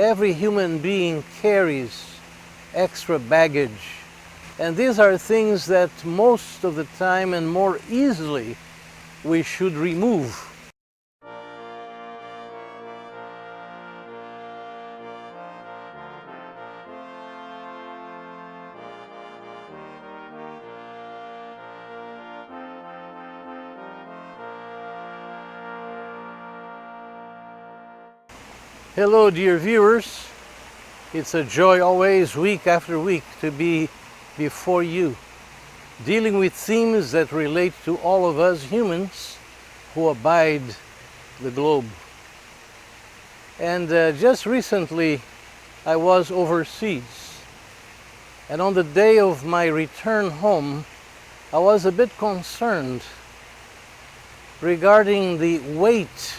Every human being carries extra baggage, and these are things that most of the time and more easily we should remove. Hello, dear viewers. It's a joy always, week after week, to be before you, dealing with themes that relate to all of us humans who abide the globe. And just recently, I was overseas. And on the day of my return home, I was a bit concerned regarding the weight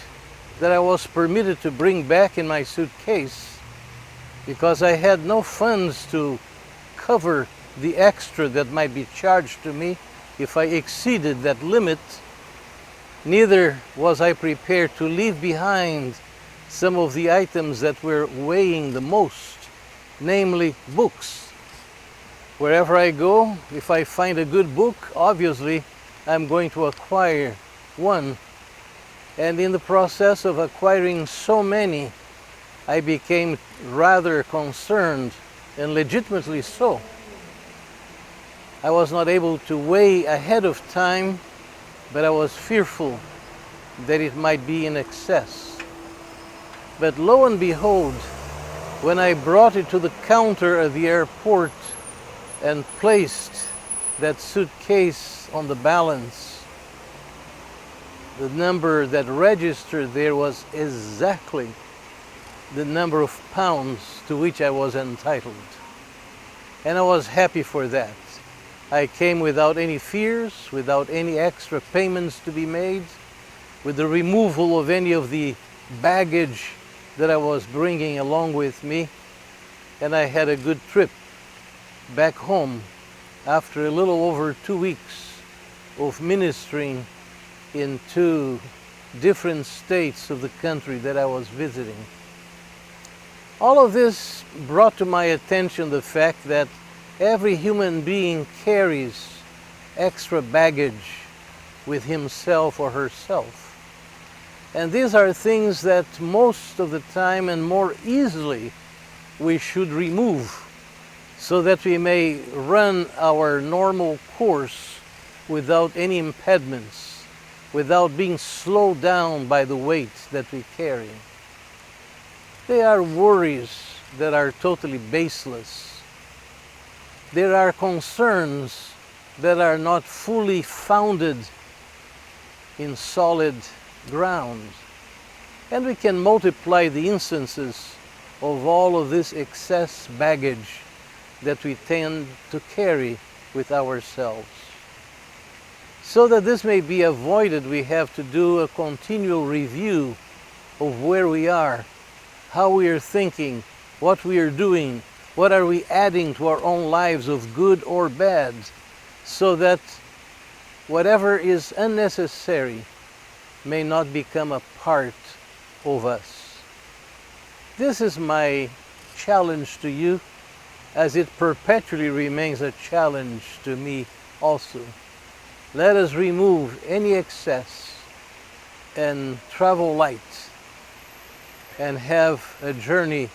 that I was permitted to bring back in my suitcase, because I had no funds to cover the extra that might be charged to me if I exceeded that limit. Neither was I prepared to leave behind some of the items that were weighing the most, namely books. Wherever I go, if I find a good book, obviously I'm going to acquire one. And in the process of acquiring so many, I became rather concerned, and legitimately so. I was not able to weigh ahead of time, but I was fearful that it might be in excess. But lo and behold, when I brought it to the counter at the airport and placed that suitcase on the balance, the number that registered there was exactly the number of pounds to which I was entitled. And I was happy for that. I came without any fears, without any extra payments to be made, with the removal of any of the baggage that I was bringing along with me, and I had a good trip back home after a little over 2 weeks of ministering in 2 different states of the country that I was visiting. All of this brought to my attention the fact that every human being carries extra baggage with himself or herself. And these are things that most of the time and more easily we should remove, so that we may run our normal course without any impediments, without being slowed down by the weight that we carry. They are worries that are totally baseless. There are concerns that are not fully founded in solid ground. And we can multiply the instances of all of this excess baggage that we tend to carry with ourselves. So that this may be avoided, we have to do a continual review of where we are, how we are thinking, what we are doing, what are we adding to our own lives of good or bad, so that whatever is unnecessary may not become a part of us. This is my challenge to you, as it perpetually remains a challenge to me also. Let us remove any excess and travel light and have a journey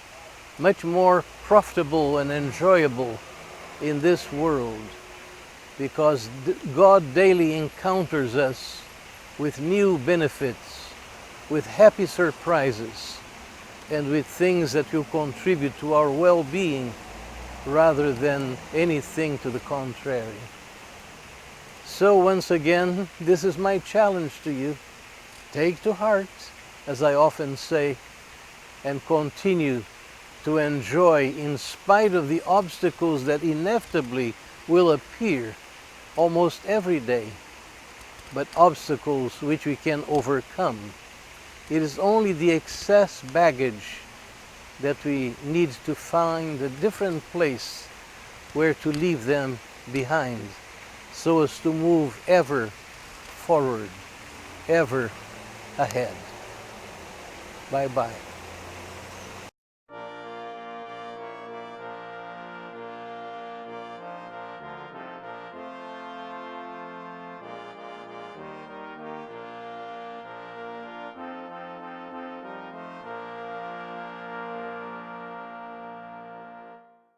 much more profitable and enjoyable in this world, because God daily encounters us with new benefits, with happy surprises, and with things that will contribute to our well-being rather than anything to the contrary. So once again, this is my challenge to you. Take to heart, as I often say, and continue to enjoy, in spite of the obstacles that inevitably will appear almost every day, but obstacles which we can overcome. It is only the excess baggage that we need to find a different place where to leave them behind, so as to move ever forward, ever ahead. Bye-bye.